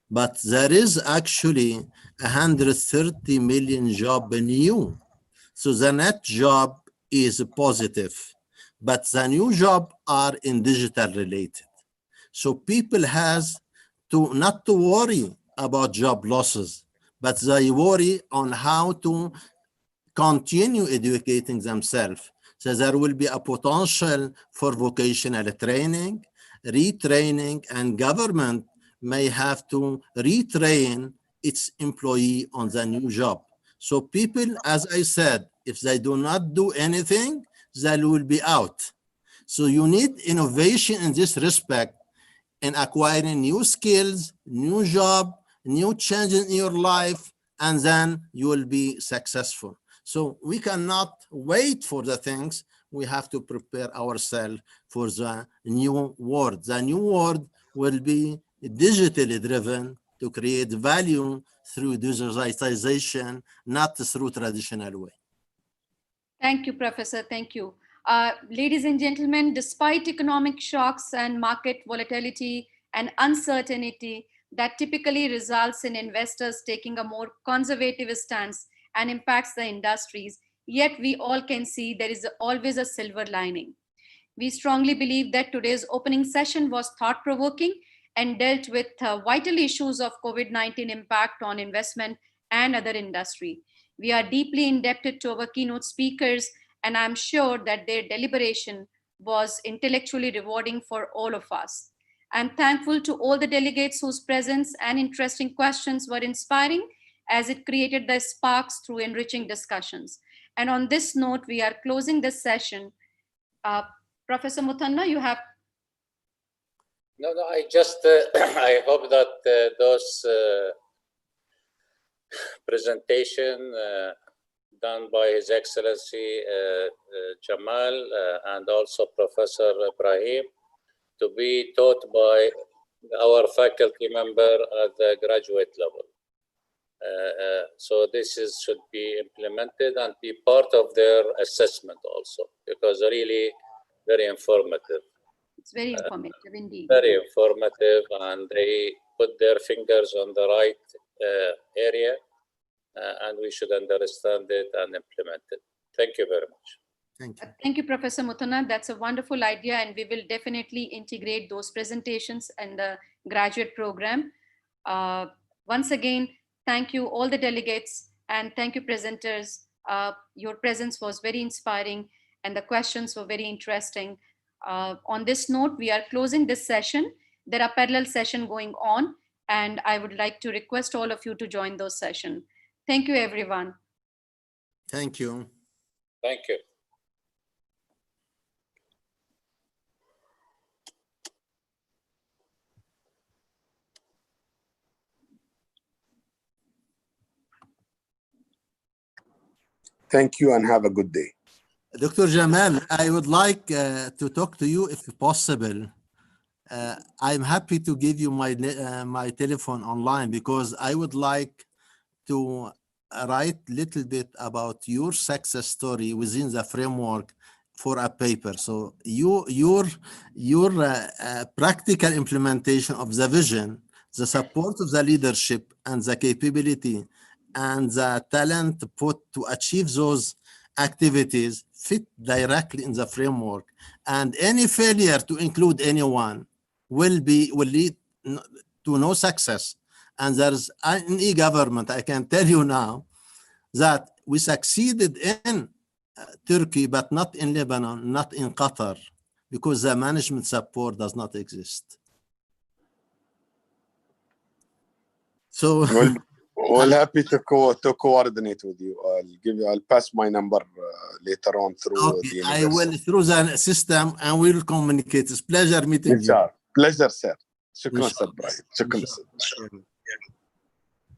But there is actually 130 million jobs new. So the net job is positive, but the new jobs are in digital related. So people has to not to worry about job losses, but they worry on how to continue educating themselves. So there will be a potential for vocational training, retraining, and government may have to retrain its employee on the new job. So people, as I said, if they do not do anything, they will be out. So you need innovation in this respect in acquiring new skills, new job, new changes in your life, and then you will be successful. So we cannot wait for the things. We have to prepare ourselves for the new world. The new world will be digitally driven to create value through digitization, not through traditional way. Thank you, Professor. Thank you. Ladies and gentlemen, despite economic shocks and market volatility and uncertainty that typically results in investors taking a more conservative stance and impacts the industries, yet we all can see there is always a silver lining. We strongly believe that today's opening session was thought-provoking and dealt with vital issues of COVID-19 impact on investment and other industry. We are deeply indebted to our keynote speakers, and I'm sure that their deliberation was intellectually rewarding for all of us. I'm thankful to all the delegates whose presence and interesting questions were inspiring, as it created the sparks through enriching discussions. And on this note, we are closing this session. Professor Muthanna, you have... No, I just, I hope that those presentation done by His Excellency Jamal and also Professor Ibrahim to be taught by our faculty member at the graduate level. So this should be implemented and be part of their assessment also, because really very informative. It's very informative indeed. Very informative, and they put their fingers on the right area and we should understand it and implement it. Thank you very much. Thank you. Thank you, Professor Muthanna. That's a wonderful idea, and we will definitely integrate those presentations in the graduate program. Once again, thank you all the delegates, and thank you presenters. Your presence was very inspiring, and the questions were very interesting. On this note, we are closing this session. There are parallel sessions going on, and I would like to request all of you to join those sessions. Thank you, everyone. Thank you. Thank you. Thank you and have a good day. Dr. Jamal, I would like to talk to you if possible. I'm happy to give you my telephone online because I would like to write a little bit about your success story within the framework for a paper. So your practical implementation of the vision, the support of the leadership and the capability and the talent put to achieve those activities fit directly in the framework, and any failure to include anyone will lead to no success. And there's an e-government, I can tell you now, that we succeeded in Turkey, but not in Lebanon, not in Qatar, because the management support does not exist. So Well, happy to coordinate with you. I'll pass my number later on through okay, the I university. will through the system and we'll communicate. It's a pleasure meeting you. Pleasure, sir. شكرا إن شاء سيد الله. إبراهيم. شكرا إن شاء الله.